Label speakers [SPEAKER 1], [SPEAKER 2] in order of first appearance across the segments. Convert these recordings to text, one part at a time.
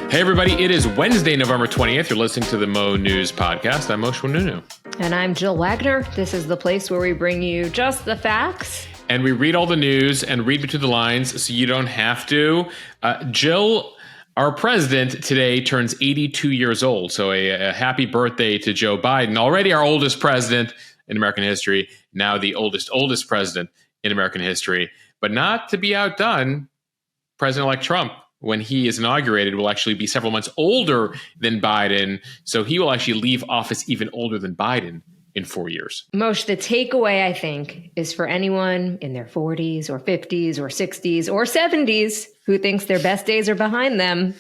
[SPEAKER 1] Hey, everybody. It is Wednesday, November 20th. You're listening to the Mo News Podcast. I'm Moshe Nunu.
[SPEAKER 2] And I'm Jill Wagner. This is the place where we bring you just the facts.
[SPEAKER 1] And we read all the news and read between the lines so you don't have to. Jill, our president today turns 82 years old. So a happy birthday to Joe Biden. Already our oldest president in American history. Now the oldest president in American history. But not to be outdone, President-elect Trump, when he is inaugurated, will actually be several months older than Biden. So he will actually leave office even older than Biden in 4 years.
[SPEAKER 2] Moshe, the takeaway, I think, is for anyone in their 40s or 50s or 60s or 70s who thinks their best days are behind them.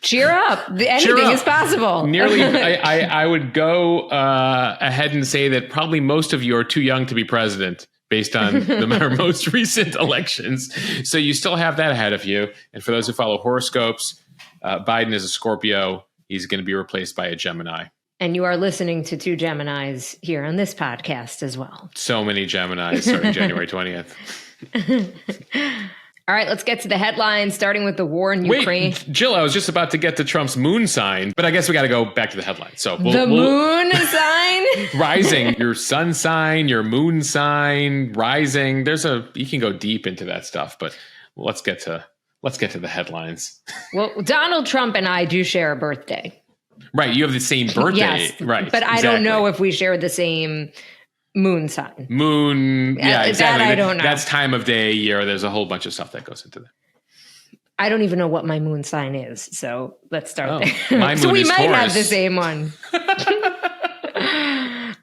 [SPEAKER 2] Cheer up. Anything is possible.
[SPEAKER 1] Nearly, I would go ahead and say that probably most of you are too young to be president, based on our most recent elections. So you still have that ahead of you. And for those who follow horoscopes, Biden is a Scorpio. He's going to be replaced by a Gemini.
[SPEAKER 2] And you are listening to two Geminis here on this podcast as well.
[SPEAKER 1] So many Geminis starting January 20th.
[SPEAKER 2] All right, let's get to the headlines, starting with the war in Ukraine.
[SPEAKER 1] Wait, Jill, I was just about to get to Trump's moon sign, but I guess we got to go back to the headlines. So
[SPEAKER 2] the moon sign?
[SPEAKER 1] Rising, your sun sign, your moon sign, rising. You can go deep into that stuff, but let's get to the headlines.
[SPEAKER 2] Well, Donald Trump and I do share a birthday.
[SPEAKER 1] Right, you have the same birthday.
[SPEAKER 2] Yes,
[SPEAKER 1] right.
[SPEAKER 2] But I don't know if we share the same moon sign.
[SPEAKER 1] Moon, yeah, exactly.
[SPEAKER 2] That I don't know.
[SPEAKER 1] That's time of day, year. There's a whole bunch of stuff that goes into that.
[SPEAKER 2] I don't even know what my moon sign is. So let's start there.
[SPEAKER 1] My moon
[SPEAKER 2] so we
[SPEAKER 1] is
[SPEAKER 2] might
[SPEAKER 1] Taurus.
[SPEAKER 2] have the same one.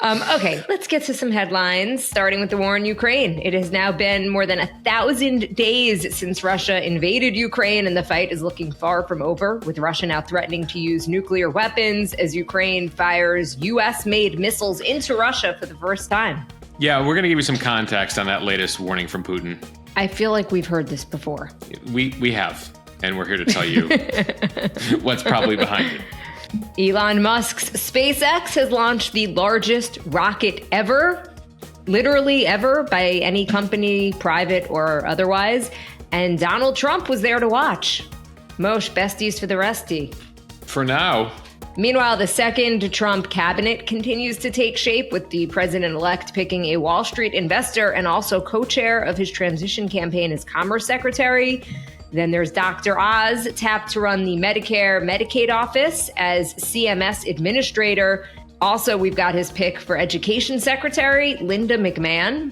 [SPEAKER 2] Okay, let's get to some headlines, starting with the war in Ukraine. It has now been more than 1,000 days since Russia invaded Ukraine, and the fight is looking far from over, with Russia now threatening to use nuclear weapons as Ukraine fires U.S.-made missiles into Russia for the first time.
[SPEAKER 1] Yeah, we're going to give you some context on that latest warning from Putin.
[SPEAKER 2] I feel like we've heard this before.
[SPEAKER 1] We have, and we're here to tell you what's probably behind it.
[SPEAKER 2] Elon Musk's SpaceX has launched the largest rocket ever, literally ever, by any company, private or otherwise. And Donald Trump was there to watch. Moshe, besties for the restie.
[SPEAKER 1] For now.
[SPEAKER 2] Meanwhile, the second Trump cabinet continues to take shape, with the president-elect picking a Wall Street investor and also co-chair of his transition campaign as Commerce Secretary. Then there's Dr. Oz, tapped to run the Medicare Medicaid office as CMS administrator. Also, we've got his pick for Education Secretary, Linda McMahon.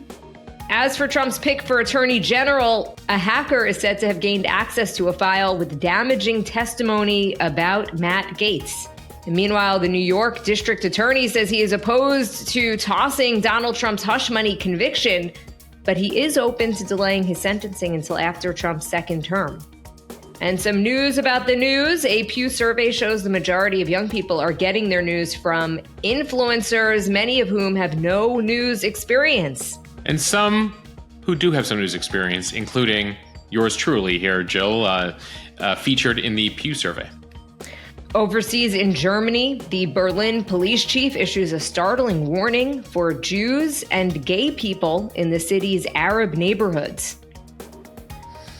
[SPEAKER 2] As for Trump's pick for Attorney General, a hacker is said to have gained access to a file with damaging testimony about Matt Gaetz. And meanwhile, the New York District Attorney says he is opposed to tossing Donald Trump's hush money conviction, but he is open to delaying his sentencing until after Trump's second term. And some news about the news. A Pew survey shows the majority of young people are getting their news from influencers, many of whom have no news experience.
[SPEAKER 1] And some who do have some news experience, including yours truly here, Jill, featured in the Pew survey.
[SPEAKER 2] Overseas in Germany, the Berlin police chief issues a startling warning for Jews and gay people in the city's Arab neighborhoods.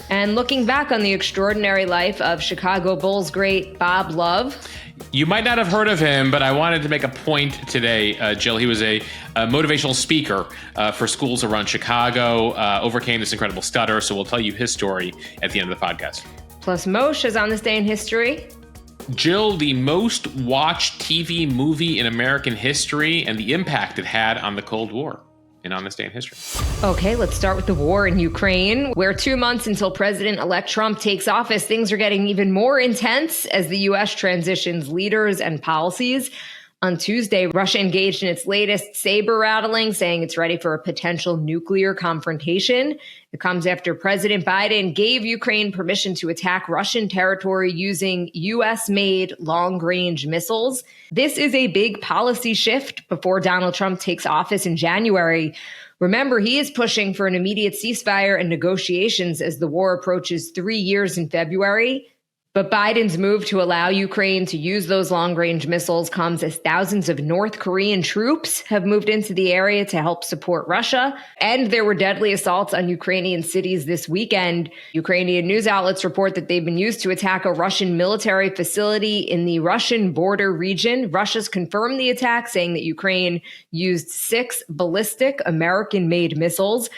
[SPEAKER 2] And looking back on the extraordinary life of Chicago Bulls great Bob Love.
[SPEAKER 1] You might not have heard of him, but I wanted to make a point today, Jill. He was a motivational speaker for schools around Chicago, overcame this incredible stutter. So we'll tell you his story at the end of the podcast.
[SPEAKER 2] Plus, Moshe is on this day in history.
[SPEAKER 1] Jill, the most watched TV movie in American history and the impact it had on the Cold War and on this day in history.
[SPEAKER 2] Okay, let's start with the war in Ukraine, where 2 months until President-elect Trump takes office, things are getting even more intense as the U.S. transitions leaders and policies. On Tuesday, Russia engaged in its latest saber rattling, saying it's ready for a potential nuclear confrontation. It comes after President Biden gave Ukraine permission to attack Russian territory using U.S.-made long-range missiles. This is a big policy shift before Donald Trump takes office in January. Remember, he is pushing for an immediate ceasefire and negotiations as the war approaches 3 years in February. But Biden's move to allow Ukraine to use those long-range missiles comes as thousands of North Korean troops have moved into the area to help support Russia. And there were deadly assaults on Ukrainian cities this weekend. Ukrainian news outlets report that they've been used to attack a Russian military facility in the Russian border region. Russia's confirmed the attack, saying that Ukraine used 6 ballistic American-made missiles.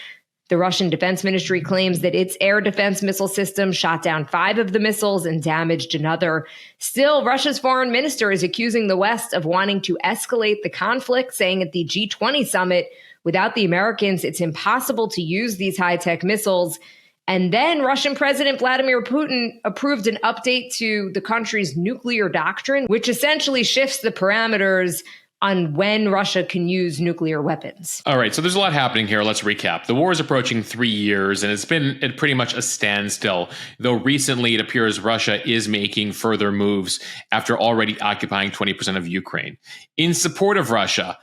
[SPEAKER 2] The Russian Defense Ministry claims that its air defense missile system shot down 5 of the missiles and damaged another. Still, Russia's foreign minister is accusing the West of wanting to escalate the conflict, saying at the G20 summit, without the Americans, it's impossible to use these high-tech missiles. And then Russian President Vladimir Putin approved an update to the country's nuclear doctrine, which essentially shifts the parameters on when Russia can use nuclear weapons.
[SPEAKER 1] All right, so there's a lot happening here. Let's recap. The war is approaching 3 years, and it's been at pretty much a standstill, though recently it appears Russia is making further moves after already occupying 20% of Ukraine. In support of Russia,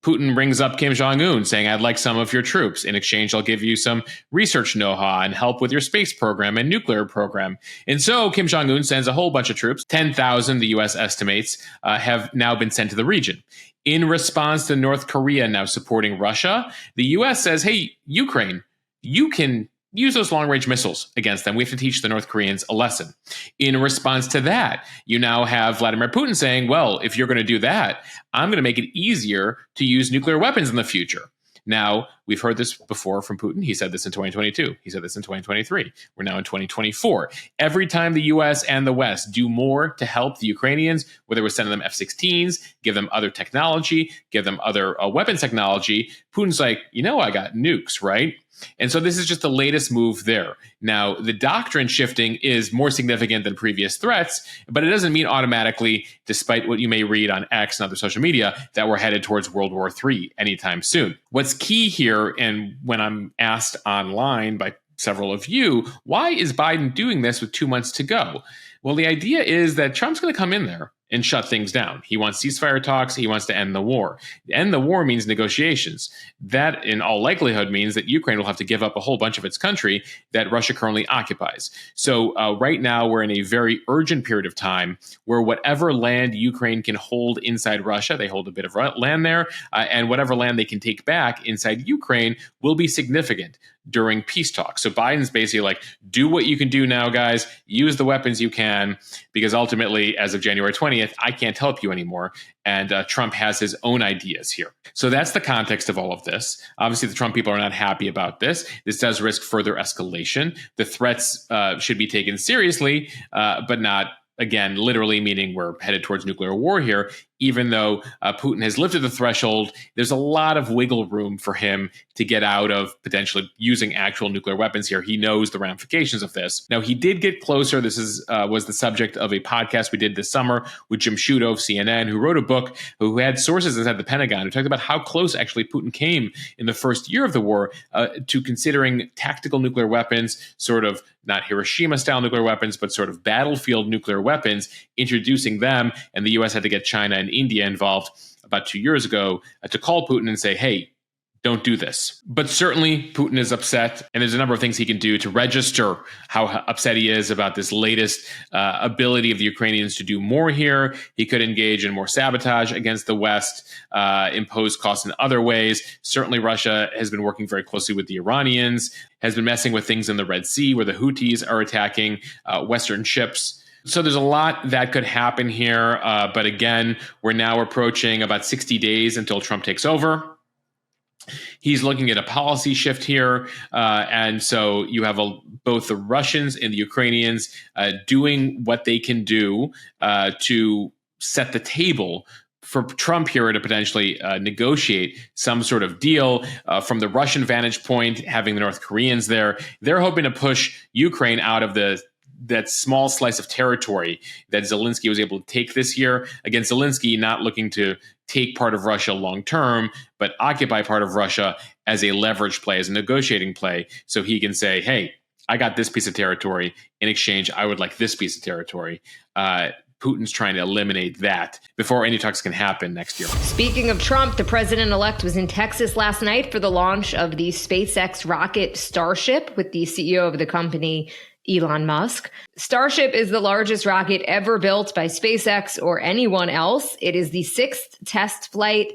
[SPEAKER 1] Putin rings up Kim Jong-un saying, I'd like some of your troops. In exchange, I'll give you some research know-how and help with your space program and nuclear program. And so Kim Jong-un sends a whole bunch of troops. 10,000, the U.S. estimates, have now been sent to the region. In response to North Korea now supporting Russia, the U.S. says, hey, Ukraine, you can use those long-range missiles against them. We have to teach the North Koreans a lesson. In response to that, you now have Vladimir Putin saying, well, if you're going to do that, I'm going to make it easier to use nuclear weapons in the future. Now, we've heard this before from Putin. He said this in 2022. He said this in 2023. We're now in 2024. Every time the U.S. and the West do more to help the Ukrainians, whether we're sending them F-16s, give them other technology, give them other weapons technology, Putin's like, I got nukes, right? And so this is just the latest move there. Now, the doctrine shifting is more significant than previous threats, but it doesn't mean automatically, despite what you may read on X and other social media, that we're headed towards World War III anytime soon. What's key here, and when I'm asked online by several of you, why is Biden doing this with 2 months to go? Well, the idea is that Trump's going to come in there and shut things down. He wants ceasefire talks. He wants to end the war. End the war means negotiations. That, in all likelihood, means that Ukraine will have to give up a whole bunch of its country that Russia currently occupies. So right now, we're in a very urgent period of time where whatever land Ukraine can hold inside Russia, they hold a bit of land there, and whatever land they can take back inside Ukraine will be significant during peace talks. So Biden's basically like, do what you can do now, guys. Use the weapons you can, because ultimately, as of January 20th, I can't help you anymore. And Trump has his own ideas here. So that's the context of all of this. Obviously, the Trump people are not happy about this. This does risk further escalation. The threats should be taken seriously, but not, again, literally meaning we're headed towards nuclear war here. Even though Putin has lifted the threshold, there's a lot of wiggle room for him to get out of potentially using actual nuclear weapons here. He knows the ramifications of this. Now, he did get closer. This was the subject of a podcast we did this summer with Jim Sciutto of CNN, who wrote a book, who had sources inside the Pentagon, who talked about how close actually Putin came in the first year of the war to considering tactical nuclear weapons, sort of not Hiroshima-style nuclear weapons, but sort of battlefield nuclear weapons, introducing them, and the U.S. had to get China and India involved about 2 years ago to call Putin and say, hey, don't do this. But certainly Putin is upset, and there's a number of things he can do to register how upset he is about this latest ability of the Ukrainians to do more here. He could engage in more sabotage against the West, impose costs in other ways. Certainly Russia has been working very closely with the Iranians, has been messing with things in the Red Sea where the Houthis are attacking Western ships. So there's a lot that could happen here. But again, we're now approaching about 60 days until Trump takes over. He's looking at a policy shift here. And so you have both the Russians and the Ukrainians doing what they can do to set the table for Trump here to potentially negotiate some sort of deal. From the Russian vantage point, having the North Koreans there, they're hoping to push Ukraine out of that small slice of territory that Zelensky was able to take this year. Again, Zelensky not looking to take part of Russia long term, but occupy part of Russia as a leverage play, as a negotiating play, so he can say, hey, I got this piece of territory. In exchange, I would like this piece of territory. Putin's trying to eliminate that before any talks can happen next year.
[SPEAKER 2] Speaking of Trump, the president-elect was in Texas last night for the launch of the SpaceX rocket Starship with the CEO of the company, Elon Musk. Starship is the largest rocket ever built by SpaceX or anyone else. It is the 6th test flight,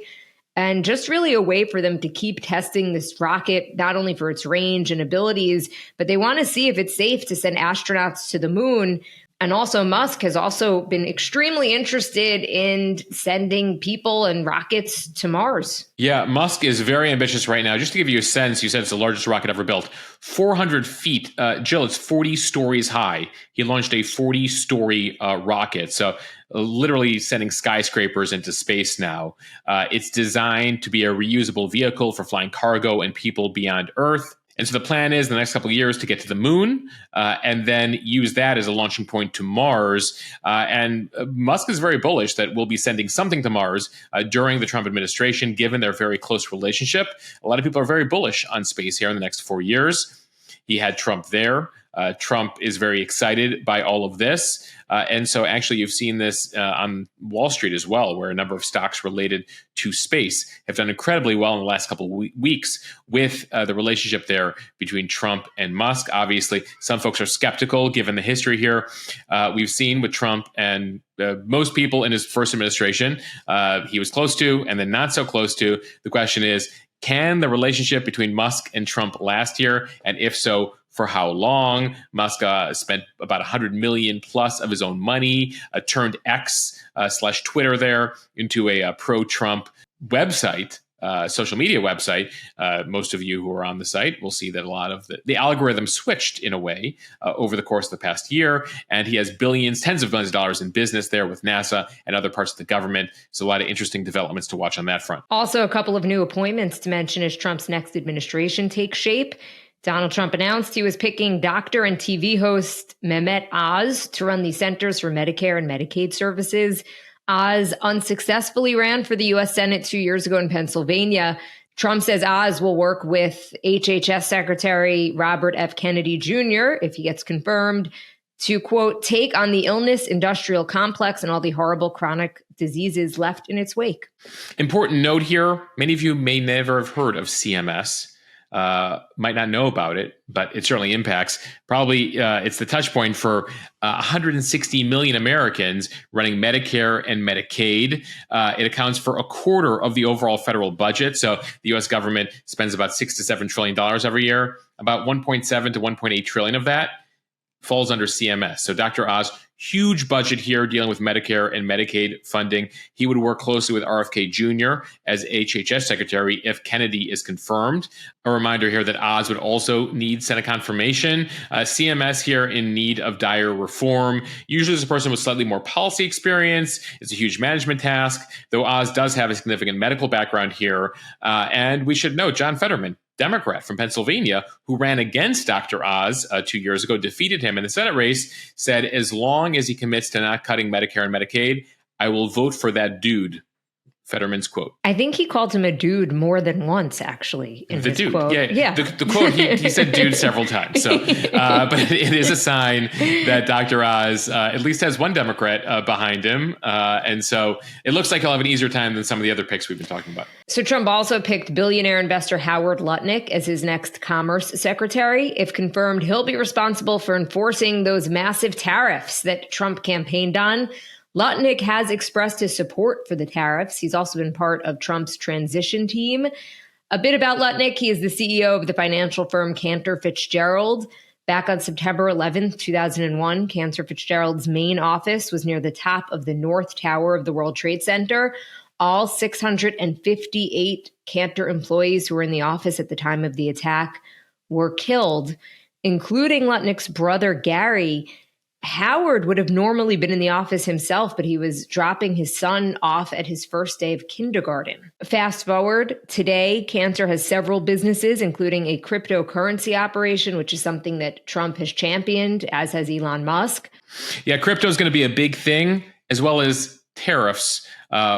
[SPEAKER 2] and just really a way for them to keep testing this rocket, not only for its range and abilities, but they want to see if it's safe to send astronauts to the moon. And also, Musk has also been extremely interested in sending people and rockets to Mars.
[SPEAKER 1] Yeah, Musk is very ambitious right now. Just to give you a sense, you said it's the largest rocket ever built. 400 feet. Jill, it's 40 stories high. He launched a 40-story rocket. So literally sending skyscrapers into space now. It's designed to be a reusable vehicle for flying cargo and people beyond Earth. And so the plan is in the next couple of years to get to the moon and then use that as a launching point to Mars. And Musk is very bullish that we'll be sending something to Mars during the Trump administration, given their very close relationship. A lot of people are very bullish on space here in the next 4 years. He had Trump there. Trump is very excited by all of this. And so actually you've seen this on Wall Street as well, where a number of stocks related to space have done incredibly well in the last couple of weeks with the relationship there between Trump and Musk. Obviously, some folks are skeptical given the history here. We've seen with Trump and most people in his first administration, he was close to and then not so close to. The question is, can the relationship between Musk and Trump last here? And if so, for how long? Musk spent about $100 million plus of his own money, turned X / Twitter there into a pro-Trump website, social media website. Most of you who are on the site will see that a lot of the algorithm switched in a way over the course of the past year. And he has billions, tens of billions of dollars in business there with NASA and other parts of the government. So a lot of interesting developments to watch on that front.
[SPEAKER 2] Also, a couple of new appointments to mention as Trump's next administration takes shape. Donald Trump announced he was picking doctor and TV host Mehmet Oz to run the Centers for Medicare and Medicaid Services. Oz unsuccessfully ran for the U.S. Senate 2 years ago in Pennsylvania. Trump says Oz will work with HHS Secretary Robert F. Kennedy Jr., if he gets confirmed, to, quote, take on the illness industrial complex and all the horrible chronic diseases left in its wake.
[SPEAKER 1] Important note here, many of you may never have heard of CMS. Might not know about it, but it certainly impacts. Probably it's the touch point for 160 million Americans running Medicare and Medicaid. It accounts for a quarter of the overall federal budget. So the U.S. government spends about $6 to $7 trillion every year. About 1.7 to 1.8 trillion of that falls under CMS. So Dr. Oz, huge budget here dealing with Medicare and Medicaid funding. He would work closely with RFK Jr. as HHS Secretary if Kennedy is confirmed. A reminder here that Oz would also need Senate confirmation. CMS here in need of dire reform. Usually as a person with slightly more policy experience. It's a huge management task, though Oz does have a significant medical background here. And we should note John Fetterman, Democrat from Pennsylvania, who ran against Dr. Oz 2 years ago, defeated him in the Senate race, said, as long as he commits to not cutting Medicare and Medicaid, I will vote for that dude. Fetterman's quote.
[SPEAKER 2] I think he called him a dude more than once, actually, in
[SPEAKER 1] the
[SPEAKER 2] his
[SPEAKER 1] dude.
[SPEAKER 2] quote.
[SPEAKER 1] Yeah. The quote, he said dude several times. So, but it is a sign that Dr. Oz at least has one Democrat behind him. And so it looks like he'll have an easier time than some of the other picks we've been talking about.
[SPEAKER 2] So Trump also picked billionaire investor Howard Lutnick as his next commerce secretary. If confirmed, he'll be responsible for enforcing those massive tariffs that Trump campaigned on. Lutnick has expressed his support for the tariffs. He's also been part of Trump's transition team. A bit about Lutnick. He is the CEO of the financial firm Cantor Fitzgerald. Back on September 11th, 2001, Cantor Fitzgerald's main office was near the top of the North Tower of the World Trade Center. All 658 Cantor employees who were in the office at the time of the attack were killed, including Lutnick's brother, Gary. Howard would have normally been in the office himself, but he was dropping his son off at his first day of kindergarten. Fast forward, today, Cantor has several businesses, including a cryptocurrency operation, which is something that Trump has championed, as has Elon Musk.
[SPEAKER 1] Yeah, crypto is going to be a big thing, as well as tariffs,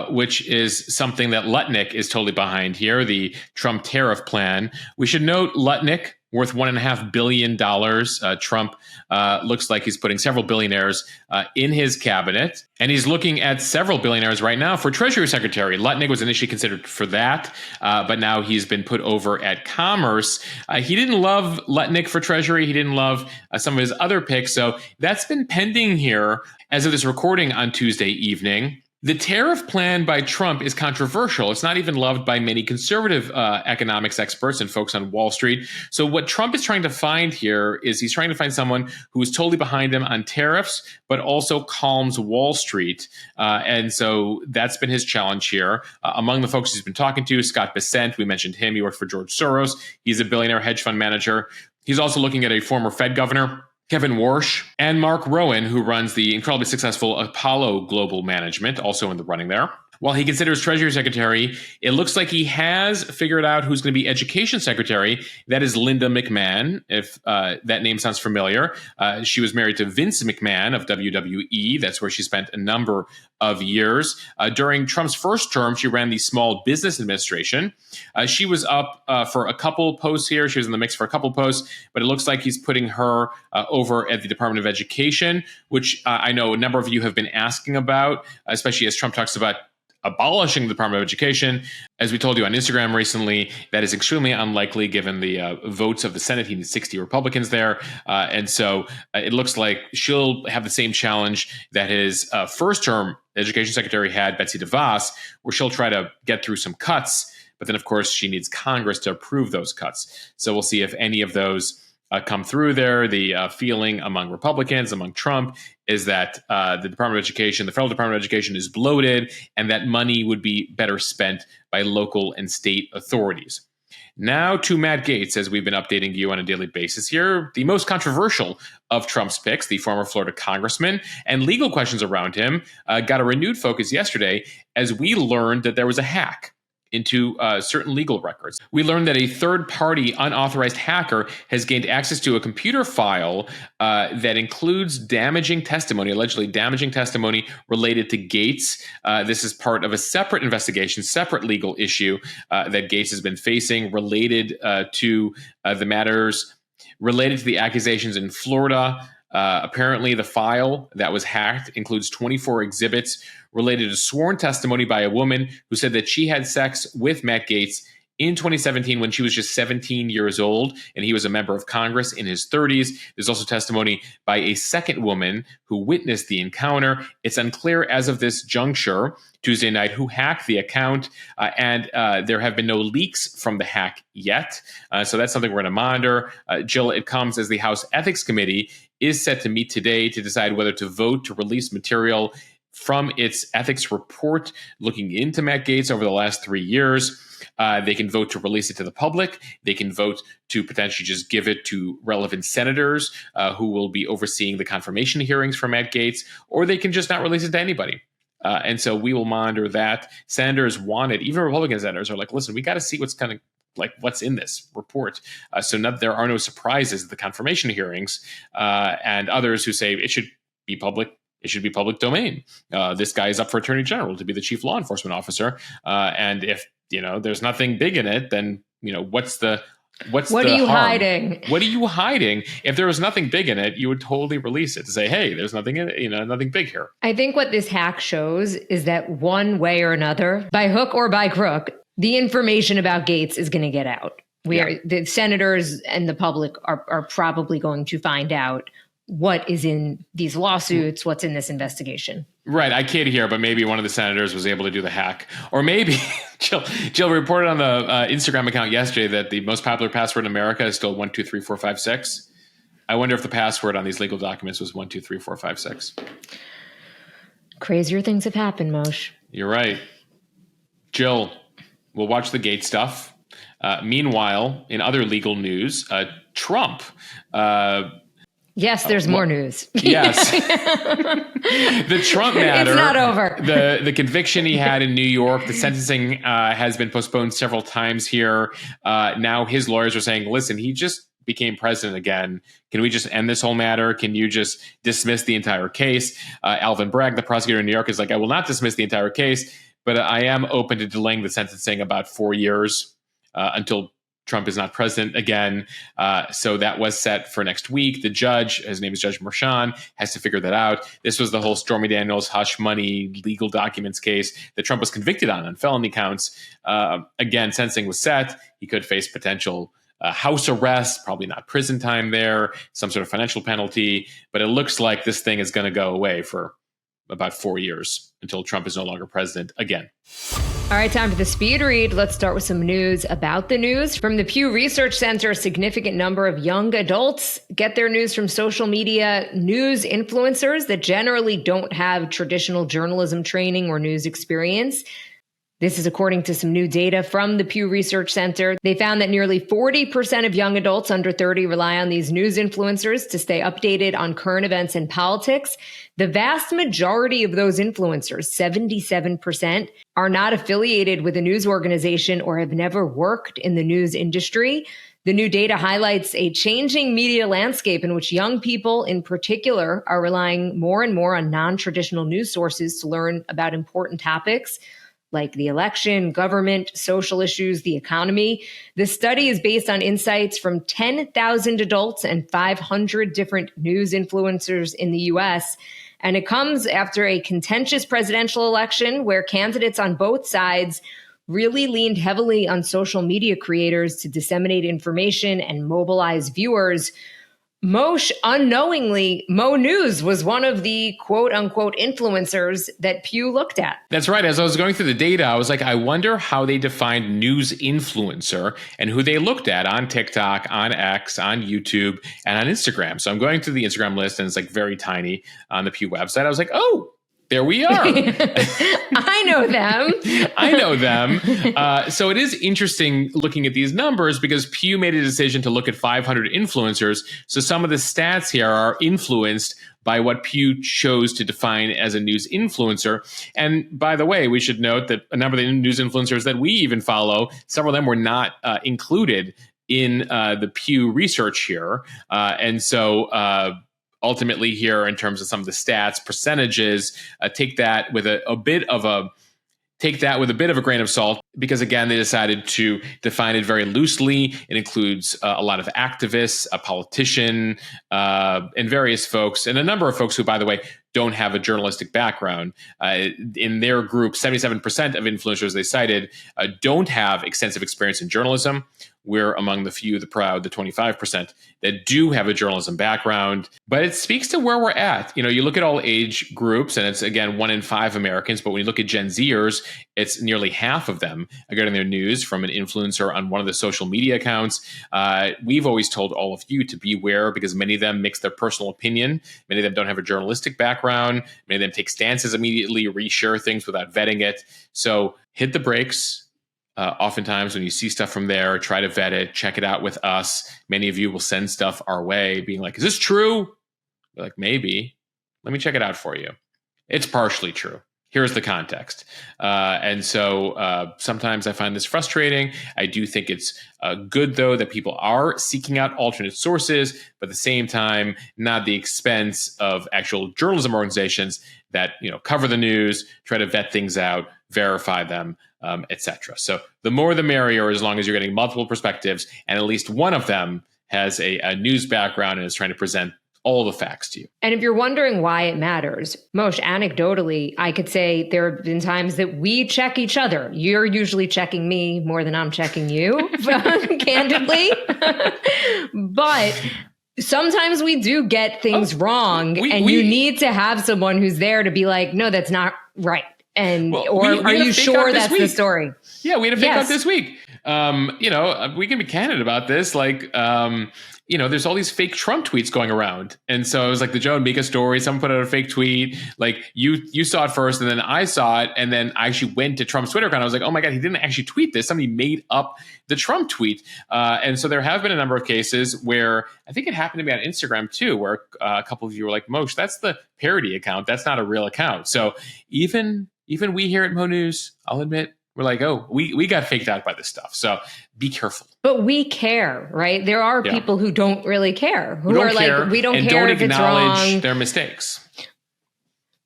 [SPEAKER 1] which is something that Lutnick is totally behind here, the Trump tariff plan. We should note Lutnick worth $1.5 billion. Trump looks like he's putting several billionaires in his cabinet, and he's looking at several billionaires right now for Treasury Secretary. Lutnick was initially considered for that, but now he's been put over at Commerce. He didn't love Lutnick for Treasury. He didn't love some of his other picks, so that's been pending here as of this recording on Tuesday evening. The tariff plan by Trump is controversial. It's not even loved by many conservative economics experts and folks on Wall Street. So what Trump is trying to find here is he's trying to find someone who is totally behind him on tariffs, but also calms Wall Street. And so that's been his challenge here. Among the folks he's been talking to, Scott Bessent, we mentioned him. He worked for George Soros. He's a billionaire hedge fund manager. He's also looking at a former Fed governor, Kevin Warsh, and Mark Rowan, who runs the incredibly successful Apollo Global Management, also in the running there. While he considers Treasury Secretary, it looks like he has figured out who's going to be Education Secretary. That is Linda McMahon, if that name sounds familiar. She was married to Vince McMahon of WWE. That's where she spent a number of years. During Trump's first term, she ran the Small Business Administration. She was up for a couple posts here. She was in the mix for a couple posts, but it looks like he's putting her over at the Department of Education, which I know a number of you have been asking about, especially as Trump talks about abolishing the Department of Education. As we told you on Instagram recently, that is extremely unlikely given the votes of the Senate. He needs 60 Republicans there. And so it looks like she'll have the same challenge that his first term Education Secretary had, Betsy DeVos, where she'll try to get through some cuts. But then, of course, she needs Congress to approve those cuts. So we'll see if any of those come through there. The feeling among Republicans, among Trump, is that the Department of Education, the federal Department of Education, is bloated, and that money would be better spent by local and state authorities. Now to Matt Gaetz, as we've been updating you on a daily basis here, the most controversial of Trump's picks, the former Florida congressman, and legal questions around him got a renewed focus yesterday as we learned that there was a hack into certain legal records. We learned that a third-party unauthorized hacker has gained access to a computer file that includes damaging testimony, allegedly damaging testimony related to Gaetz. This is part of a separate investigation, separate legal issue that Gaetz has been facing related to the matters related to the accusations in Florida. Apparently, the file that was hacked includes 24 exhibits related to sworn testimony by a woman who said that she had sex with Matt Gaetz in 2017 when she was just 17 years old, and he was a member of Congress in his 30s. There's also testimony by a second woman who witnessed the encounter. It's unclear as of this juncture, Tuesday night, who hacked the account, and there have been no leaks from the hack yet. So that's something we're going to monitor. Jill, it comes as the House Ethics Committee is set to meet today to decide whether to vote to release material from its ethics report looking into Matt Gaetz over the last 3 years. They can vote to release it to the public. They can vote to potentially just give it to relevant senators who will be overseeing the confirmation hearings for Matt Gaetz, or they can just not release it to anybody. And so we will monitor that. Senators want it. Even Republican senators are like, listen, we got to see what's in this report. So there are no surprises at the confirmation hearings, and others who say it should be public. It should be public domain. This guy is up for Attorney General to be the chief law enforcement officer. And if there's nothing big in it, then what are you hiding? What are you hiding? If there was nothing big in it, you would totally release it to say, hey, there's nothing in it, nothing big here.
[SPEAKER 2] I think what this hack shows is that one way or another, by hook or by crook, the information about Gaetz is going to get out. The senators and the public are probably going to find out what is in these lawsuits, what's in this investigation.
[SPEAKER 1] Right. I kid here, but maybe one of the senators was able to do the hack. Or maybe Jill reported on the Instagram account yesterday that the most popular password in America is still 123456. I wonder if the password on these legal documents was 123456.
[SPEAKER 2] Crazier things have happened, Moshe.
[SPEAKER 1] You're right. Jill, we'll watch the Gaetz stuff. Meanwhile, in other legal news, Trump...
[SPEAKER 2] Yes, there's more news.
[SPEAKER 1] Yes. The Trump matter.
[SPEAKER 2] It's not over.
[SPEAKER 1] The conviction he had in New York, the sentencing has been postponed several times here. Now his lawyers are saying, listen, he just became president again. Can we just end this whole matter? Can you just dismiss the entire case? Alvin Bragg, the prosecutor in New York, is like, I will not dismiss the entire case, but I am open to delaying the sentencing about 4 years until Trump is not president again. So that was set for next week. The judge, his name is Judge Merchan, has to figure that out. This was the whole Stormy Daniels hush money legal documents case that Trump was convicted on felony counts. Again, sentencing was set. He could face potential house arrest, probably not prison time there, some sort of financial penalty. But it looks like this thing is going to go away for about 4 years until Trump is no longer president again.
[SPEAKER 2] All right, time for the speed read. Let's start with some news about the news. From the Pew Research Center, a significant number of young adults get their news from social media news influencers that generally don't have traditional journalism training or news experience. This is according to some new data from the Pew Research Center. They found that nearly 40% of young adults under 30 rely on these news influencers to stay updated on current events and politics. The vast majority of those influencers, 77%, are not affiliated with a news organization or have never worked in the news industry. The new data highlights a changing media landscape in which young people in particular are relying more and more on non-traditional news sources to learn about important topics like the election, government, social issues, the economy. The study is based on insights from 10,000 adults and 500 different news influencers in the U.S., and it comes after a contentious presidential election where candidates on both sides really leaned heavily on social media creators to disseminate information and mobilize viewers. Moshe, unknowingly, Mo News was one of the quote unquote influencers that Pew looked at.
[SPEAKER 1] That's right. As I was going through the data, I was like, I wonder how they defined news influencer and who they looked at on TikTok, on X, on YouTube, and on Instagram. So I'm going through the Instagram list, and it's like very tiny on the Pew website. I was like, oh, there we are.
[SPEAKER 2] I know them.
[SPEAKER 1] I know them. So it is interesting looking at these numbers because Pew made a decision to look at 500 influencers. So some of the stats here are influenced by what Pew chose to define as a news influencer. And by the way, we should note that a number of the news influencers that we even follow, several of them were not included in the Pew research here. And so ultimately here, in terms of some of the stats, percentages, take that with a bit of a grain of salt, because again, they decided to define it very loosely. It includes a lot of activists, a politician, and various folks, and a number of folks who, by the way, don't have a journalistic background. In their group, 77% of influencers they cited don't have extensive experience in journalism. We're among the few, the proud, the 25% that do have a journalism background. But it speaks to where we're at. You know, you look at all age groups, and it's, again, 1 in 5 Americans. But when you look at Gen Zers, it's nearly half of them are getting their news from an influencer on one of the social media accounts. We've always told all of you to beware because many of them mix their personal opinion. Many of them don't have a journalistic background. Many of them take stances immediately, reshare things without vetting it. So hit the brakes. Oftentimes when you see stuff from there, try to vet it, check it out with us. Many of you will send stuff our way being like, is this true? We're like, maybe. Let me check it out for you. It's partially true. Here's the context. And so sometimes I find this frustrating. I do think it's good, though, that people are seeking out alternate sources, but at the same time, not at the expense of actual journalism organizations that, you know, cover the news, try to vet things out, verify them, etc. So the more the merrier, as long as you're getting multiple perspectives and at least one of them has a news background and is trying to present all the facts to you.
[SPEAKER 2] And if you're wondering why it matters, Moshe, anecdotally, I could say there have been times that we check each other. You're usually checking me more than I'm checking you, candidly. But sometimes we do get things wrong, and you need to have someone who's there to be like, no, that's not right. And are you sure that's the story?
[SPEAKER 1] Yeah, we had a fake out this week. You know, we can be candid about this. Like, you know, there's all these fake Trump tweets going around. And so it was like the Joe and Mika story. Someone put out a fake tweet. Like you saw it first and then I saw it. And then I actually went to Trump's Twitter account. I was like, oh my God, he didn't actually tweet this. Somebody made up the Trump tweet. And so there have been a number of cases where I think it happened to me on Instagram too, where a couple of you were like, Moshe, that's the parody account. That's not a real account. So even we here at Mo News, I'll admit, we're like, oh, we got faked out by this stuff. So be careful.
[SPEAKER 2] But we care, right? There are people who don't really care, who are like, we don't care if it's wrong.
[SPEAKER 1] Don't acknowledge their mistakes.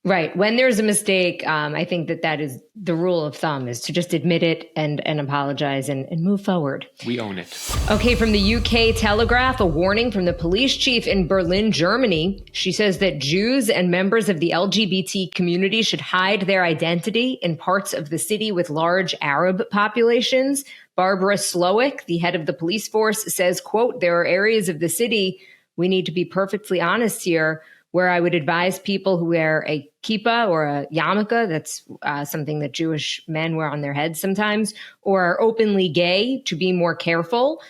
[SPEAKER 2] Right. When there's a mistake, I think that is the rule of thumb, is to just admit it and apologize and move forward.
[SPEAKER 1] We own it.
[SPEAKER 2] Okay, from the UK Telegraph, a warning from the police chief in Berlin, Germany. She says that Jews and members of the LGBT community should hide their identity in parts of the city with large Arab populations. Barbara Slowick, the head of the police force, says, quote, "There are areas of the city, we need to be perfectly honest here, where I would advise people who wear a kippah or a yarmulke, that's something that Jewish men wear on their heads sometimes, or are openly gay, to be more careful."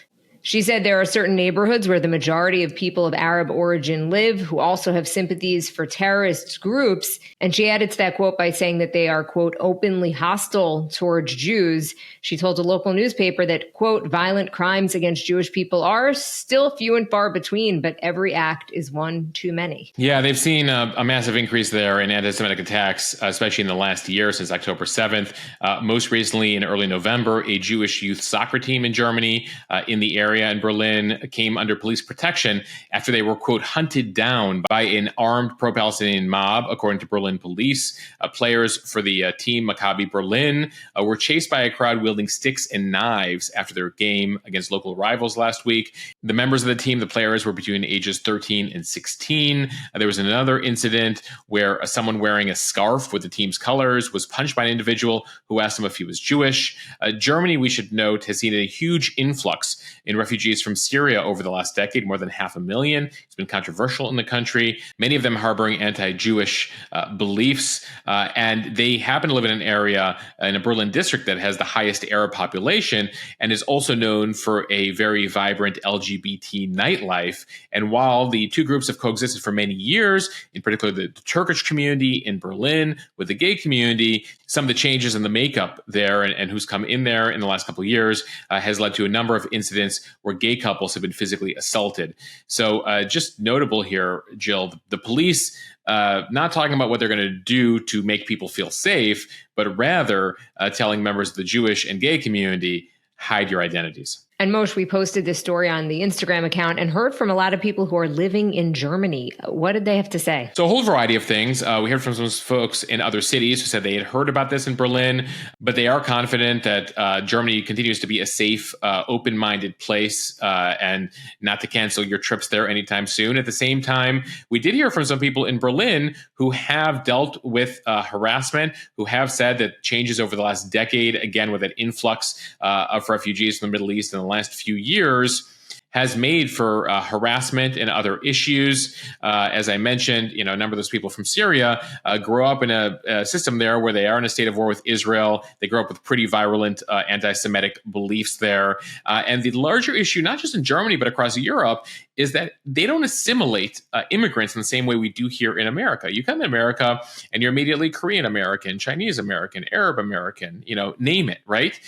[SPEAKER 2] She said there are certain neighborhoods where the majority of people of Arab origin live who also have sympathies for terrorist groups. And she added to that quote by saying that they are, quote, "openly hostile towards Jews." She told a local newspaper that, quote, "violent crimes against Jewish people are still few and far between, but every act is one too many."
[SPEAKER 1] Yeah, they've seen a massive increase there in anti-Semitic attacks, especially in the last year since October 7th. Most recently, in early November, a Jewish youth soccer team in Germany in the area in Berlin came under police protection after they were, quote, "hunted down by an armed pro-Palestinian mob," according to Berlin police. Players for the team Maccabi Berlin were chased by a crowd wielding sticks and knives after their game against local rivals last week. The members of the team, the players, were between ages 13 and 16. There was another incident where someone wearing a scarf with the team's colors was punched by an individual who asked him if he was Jewish. Germany, we should note, has seen a huge influx in refugees from Syria over the last decade, more than 500,000. It's been controversial in the country, many of them harboring anti-Jewish beliefs. And they happen to live in an area in a Berlin district that has the highest Arab population and is also known for a very vibrant LGBT nightlife. And while the two groups have coexisted for many years, in particular the Turkish community in Berlin with the gay community, some of the changes in the makeup there and who's come in there in the last couple of years has led to a number of incidents where gay couples have been physically assaulted. So just notable here, Jill, the police not talking about what they're going to do to make people feel safe, but rather telling members of the Jewish and gay community, hide your identities.
[SPEAKER 2] And Moshe, we posted this story on the Instagram account and heard from a lot of people who are living in Germany. What did they have to say?
[SPEAKER 1] So a whole variety of things. We heard from some folks in other cities who said they had heard about this in Berlin, but they are confident that Germany continues to be a safe, open-minded place and not to cancel your trips there anytime soon. At the same time, we did hear from some people in Berlin who have dealt with harassment, who have said that changes over the last decade, again, with an influx of refugees from the Middle East in the last few years, has made for harassment and other issues. As I mentioned, a number of those people from Syria grow up in a system there where they are in a state of war with Israel. They grow up with pretty virulent anti-Semitic beliefs there. And the larger issue, not just in Germany, but across Europe, is that they don't assimilate immigrants in the same way we do here in America. You come to America and you're immediately Korean American, Chinese American, Arab American, name it, right?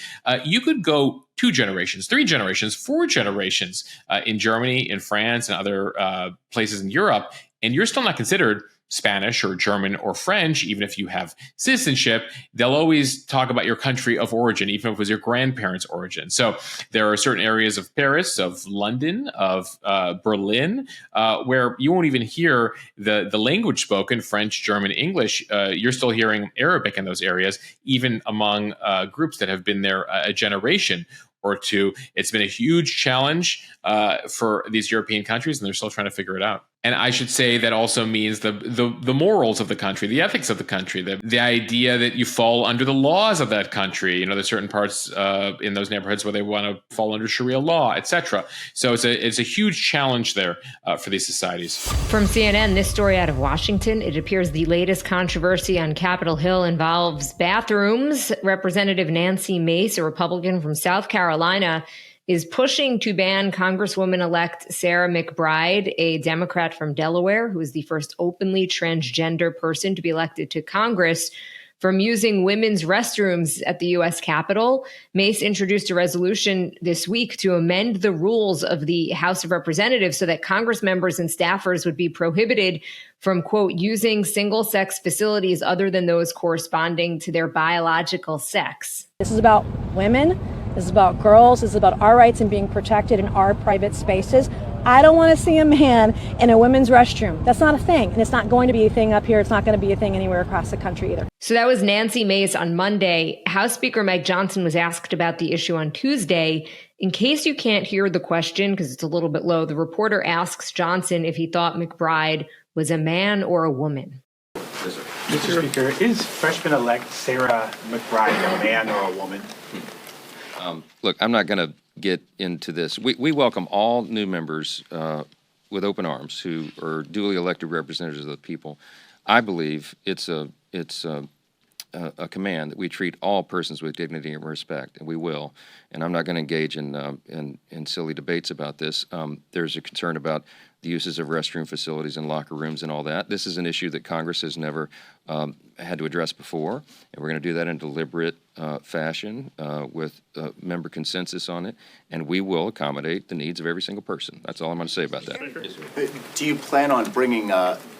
[SPEAKER 1] You could go 2 generations, 3 generations, 4 generations in Germany, in France, and other places in Europe, and you're still not considered Spanish or German or French, even if you have citizenship. They'll always talk about your country of origin, even if it was your grandparents' origin. So there are certain areas of Paris, of London, of Berlin, where you won't even hear the language spoken, French, German, English. You're still hearing Arabic in those areas, even among groups that have been there a generation or two. It's been a huge challenge for these European countries, and they're still trying to figure it out. And I should say that also means the morals of the country, the ethics of the country, the idea that you fall under the laws of that country. There's certain parts in those neighborhoods where they want to fall under Sharia law, etc. So it's a huge challenge there for these societies.
[SPEAKER 2] From CNN, this story out of Washington, it appears the latest controversy on Capitol Hill involves bathrooms. Representative Nancy Mace, a Republican from South Carolina, is pushing to ban Congresswoman-elect Sarah McBride, a Democrat from Delaware, who is the first openly transgender person to be elected to Congress, from using women's restrooms at the U.S. Capitol. Mace introduced a resolution this week to amend the rules of the House of Representatives so that Congress members and staffers would be prohibited from, quote, using single-sex facilities other than those corresponding to their biological sex.
[SPEAKER 3] This is about women This is about girls. This is about our rights and being protected in our private spaces. I don't want to see a man in a women's restroom. That's not a thing. And it's not going to be a thing up here. It's not going to be a thing anywhere across the country either.
[SPEAKER 2] So that was Nancy Mace on Monday. House Speaker Mike Johnson was asked about the issue on Tuesday. In case you can't hear the question, because it's a little bit low, the reporter asks Johnson if he thought McBride was a man or a woman.
[SPEAKER 4] Mr. Speaker, is freshman-elect Sarah McBride a man or a woman?
[SPEAKER 5] Look, I'm not going to get into this. We welcome all new members with open arms who are duly elected representatives of the people. I believe it's a command that we treat all persons with dignity and respect, and we will. And I'm not going to engage in silly debates about this. There's a concern about the uses of restroom facilities and locker rooms and all that. This is an issue that Congress has never had to address before, and we're going to do that in deliberate fashion with member consensus on it, and we will accommodate the needs of every single person. That's all I'm going to say about that.
[SPEAKER 6] Do you plan on bringing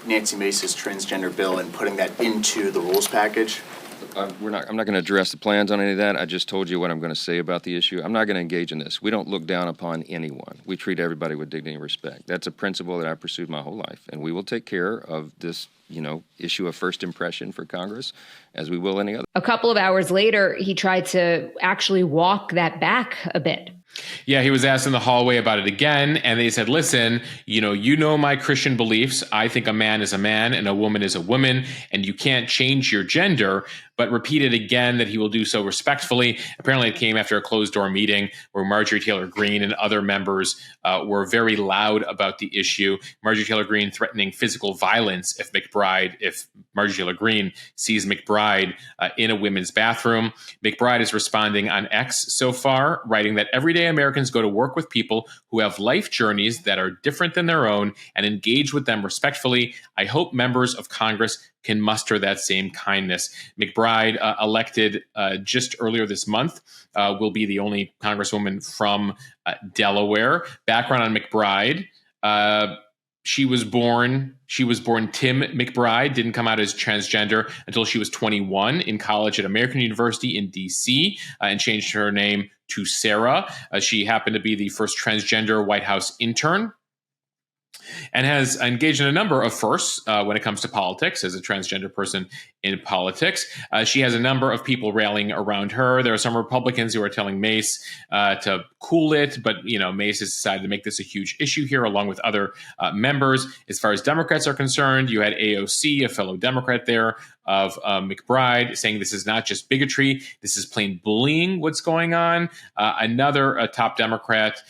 [SPEAKER 6] Nancy Mace's transgender bill and putting that into the rules package?
[SPEAKER 5] I'm not going to address the plans on any of that. I just told you what I'm going to say about the issue. I'm not going to engage in this. We don't look down upon anyone. We treat everybody with dignity and respect. That's a principle that I pursued my whole life, and we will take care of this, issue of first impression for Congress as we will any other.
[SPEAKER 2] A couple of hours later, he tried to actually walk that back a bit.
[SPEAKER 1] Yeah, he was asked in the hallway about it again, and they said, listen, you know my Christian beliefs. I think a man is a man and a woman is a woman, and you can't change your gender, but repeated again that he will do so respectfully. Apparently, it came after a closed-door meeting where Marjorie Taylor Greene and other members were very loud about the issue. Marjorie Taylor Greene threatening physical violence if Marjorie Taylor Greene sees McBride in a women's bathroom. McBride is responding on X so far, writing that every day Americans go to work with people who have life journeys that are different than their own and engage with them respectfully. I hope members of Congress can muster that same kindness. McBride, elected just earlier this month, will be the only Congresswoman from Delaware. Background on McBride. She was born Tim McBride, didn't come out as transgender until she was 21 in college at American University in D.C. And changed her name to Sarah. She happened to be the first transgender White House intern and has engaged in a number of firsts when it comes to politics as a transgender person in politics. She has a number of people rallying around her. There are some Republicans who are telling Mace to cool it, but Mace has decided to make this a huge issue here along with other members. As far as Democrats are concerned, you had AOC, a fellow Democrat there, of McBride, saying this is not just bigotry, this is plain bullying what's going on. Another top Democrat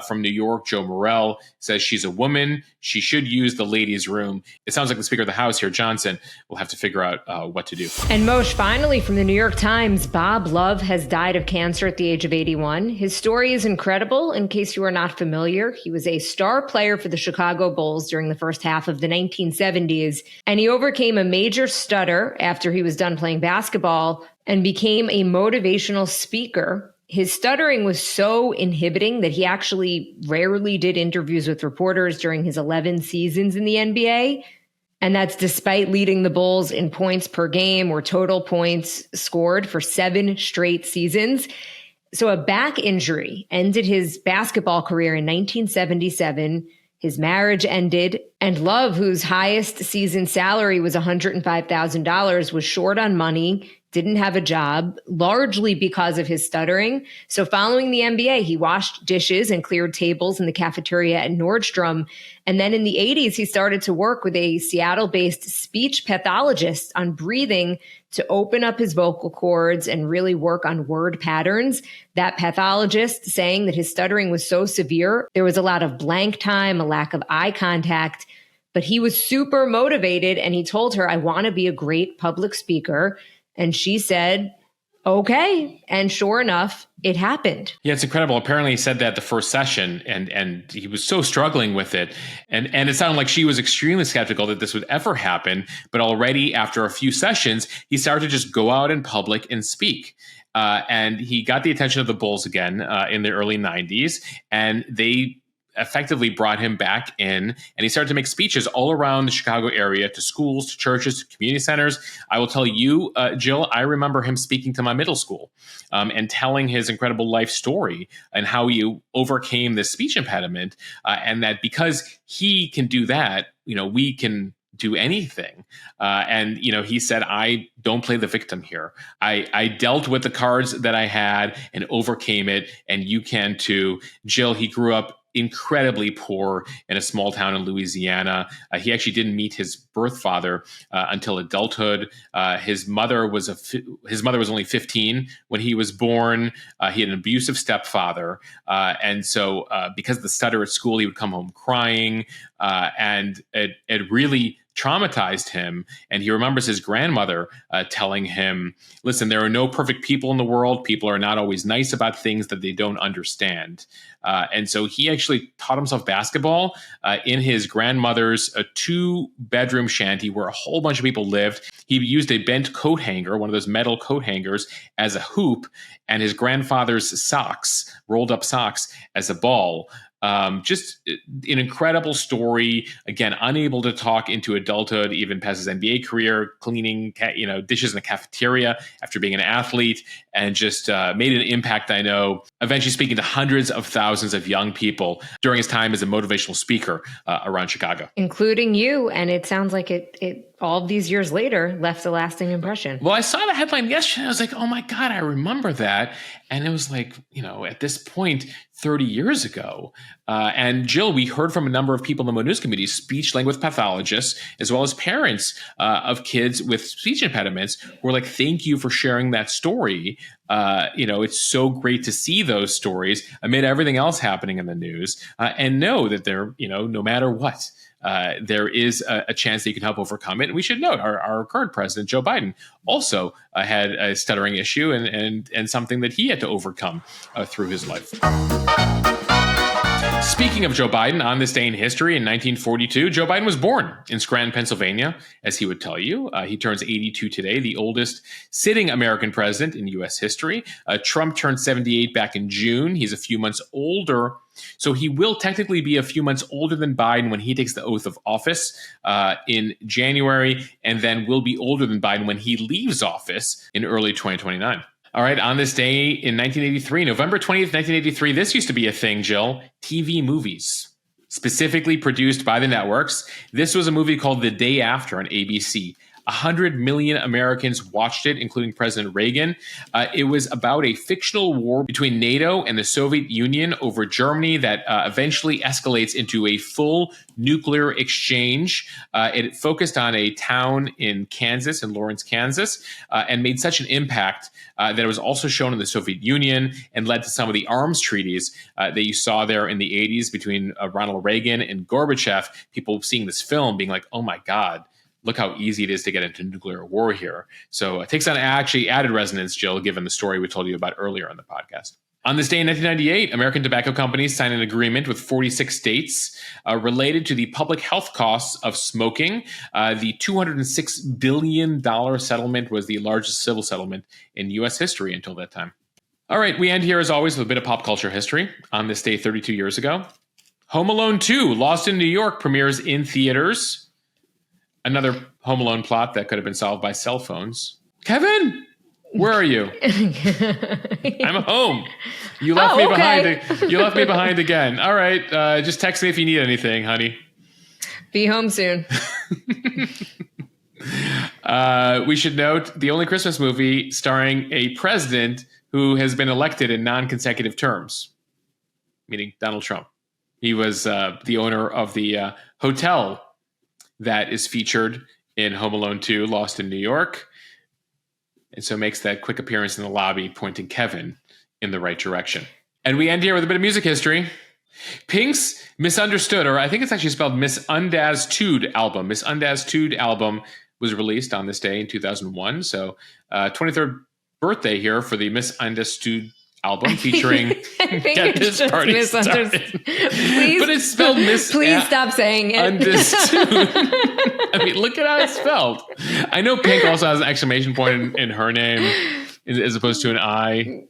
[SPEAKER 1] from New York, Joe Morell, says she's a woman. She should use the ladies' room. It sounds like the Speaker of the House here, Johnson, will have to figure out what to do.
[SPEAKER 2] And Moshe, finally from the New York Times, Bob Love has died of cancer at the age of 81. His story is incredible. In case you are not familiar, he was a star player for the Chicago Bulls during the first half of the 1970s, and he overcame a major stutter after he was done playing basketball and became a motivational speaker. His stuttering was so inhibiting that he actually rarely did interviews with reporters during his 11 seasons in the NBA. And that's despite leading the Bulls in points per game or total points scored for 7 straight seasons. So a back injury ended his basketball career in 1977. His marriage ended, and Love, whose highest season salary was $105,000, was short on money, didn't have a job, largely because of his stuttering. So following the NBA, he washed dishes and cleared tables in the cafeteria at Nordstrom. And then in the 80s, he started to work with a Seattle-based speech pathologist on breathing to open up his vocal cords and really work on word patterns. That pathologist saying that his stuttering was so severe, there was a lot of blank time, a lack of eye contact, but he was super motivated. And he told her, I want to be a great public speaker. And she said, okay. And sure enough, it happened.
[SPEAKER 1] Yeah, it's incredible. Apparently he said that the first session and he was so struggling with it. And it sounded like she was extremely skeptical that this would ever happen. But already after a few sessions, he started to just go out in public and speak. And he got the attention of the Bulls again in the early 90s. And they effectively brought him back in, and he started to make speeches all around the Chicago area to schools, to churches, to community centers. I will tell you, Jill, I remember him speaking to my middle school and telling his incredible life story and how he overcame this speech impediment, and that because he can do that, we can do anything. And he said, I don't play the victim here. I dealt with the cards that I had and overcame it, and you can too. Jill, he grew up incredibly poor in a small town in Louisiana. He actually didn't meet his birth father until adulthood. His mother was only 15 when he was born. He had an abusive stepfather, and so because of the stutter at school, he would come home crying, and it really traumatized him. And he remembers his grandmother telling him, listen, there are no perfect people in the world. People are not always nice about things that they don't understand. And so he actually taught himself basketball in his grandmother's 2-bedroom shanty where a whole bunch of people lived. He used a bent coat hanger, one of those metal coat hangers, as a hoop, and his grandfather's socks, rolled up socks, as a ball. Just an incredible story. Again, unable to talk into adulthood, even past his NBA career, cleaning dishes in a cafeteria after being an athlete, and just made an impact, I know, eventually speaking to hundreds of thousands of young people during his time as a motivational speaker around Chicago.
[SPEAKER 2] Including you, and it sounds like it all of these years later left a lasting impression.
[SPEAKER 1] Well, I saw the headline yesterday. I was like, oh my God, I remember that. And it was like, at this point, 30 years ago. And Jill, we heard from a number of people in the Mo News Committee, speech language pathologists, as well as parents of kids with speech impediments, who were like, thank you for sharing that story. It's so great to see those stories amid everything else happening in the news, and know that they're, no matter what, there is a chance that you can help overcome it. And we should note our current president, Joe Biden, also had a stuttering issue and something that he had to overcome through his life. Speaking of Joe Biden, on this day in history in 1942, Joe Biden was born in Scranton, Pennsylvania, as he would tell you. He turns 82 today, the oldest sitting American president in U.S. history. Trump turned 78 back in June. He's a few months older, so he will technically be a few months older than Biden when he takes the oath of office in January, and then will be older than Biden when he leaves office in early 2029. All right, on this day in 1983, November 20th, 1983, this used to be a thing, Jill, TV movies, specifically produced by the networks. This was a movie called The Day After on ABC. 100 million Americans watched it, including President Reagan. It was about a fictional war between NATO and the Soviet Union over Germany that eventually escalates into a full nuclear exchange. It focused on a town in Kansas, in Lawrence, Kansas, and made such an impact that it was also shown in the Soviet Union and led to some of the arms treaties that you saw there in the 80s between Ronald Reagan and Gorbachev. People seeing this film being like, oh my God, look how easy it is to get into nuclear war here. So it takes on actually added resonance, Jill, given the story we told you about earlier on the podcast. On this day in 1998, American tobacco companies signed an agreement with 46 states related to the public health costs of smoking. The $206 billion settlement was the largest civil settlement in U.S. history until that time. All right, we end here, as always, with a bit of pop culture history. On this day 32 years ago, Home Alone 2, Lost in New York, premieres in theaters. Another Home Alone plot that could have been solved by cell phones. Kevin, where are you? I'm home. You left me behind. You left me behind again. All right, just text me if you need anything, honey.
[SPEAKER 2] Be home soon.
[SPEAKER 1] We should note the only Christmas movie starring a president who has been elected in non-consecutive terms, meaning Donald Trump. He was the owner of the hotel that is featured in Home Alone 2, Lost in New York. And so makes that quick appearance in the lobby, pointing Kevin in the right direction. And we end here with a bit of music history. Pink's Misunderstood, or I think it's actually spelled Misunderstood album. Misunderstood album was released on this day in 2001. So 23rd birthday here for the Misunderstood album featuring Get This Party Started.
[SPEAKER 2] Please,
[SPEAKER 1] but it's spelled
[SPEAKER 2] please stop saying it.
[SPEAKER 1] Understood. I mean, look at how it's spelled. I know Pink also has an exclamation point in her name as opposed to an I.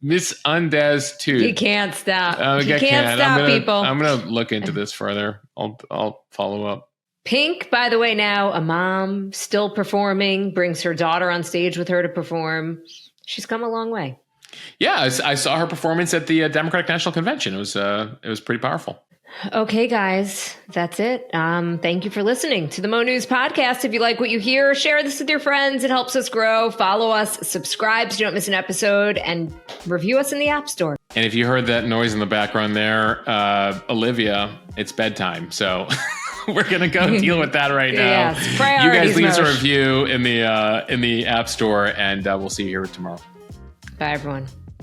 [SPEAKER 1] Miss Undes too.
[SPEAKER 2] You can't stop. You
[SPEAKER 1] I
[SPEAKER 2] can't stop, people.
[SPEAKER 1] I'm gonna look into this further. I'll follow up.
[SPEAKER 2] Pink, by the way, now a mom, still performing, brings her daughter on stage with her to perform. She's come a long way.
[SPEAKER 1] Yeah, I saw her performance at the Democratic National Convention. It was pretty powerful.
[SPEAKER 2] Okay, guys, that's it. Thank you for listening to the Mo News Podcast. If you like what you hear, share this with your friends. It helps us grow. Follow us, subscribe so you don't miss an episode, and review us in the App Store.
[SPEAKER 1] And if you heard that noise in the background there, Olivia, it's bedtime. So we're going to go deal with that right now.
[SPEAKER 2] Yes,
[SPEAKER 1] you
[SPEAKER 2] priorities,
[SPEAKER 1] guys leave us a
[SPEAKER 2] Mosh.
[SPEAKER 1] review in the App Store, and we'll see you here tomorrow.
[SPEAKER 2] Bye, everyone.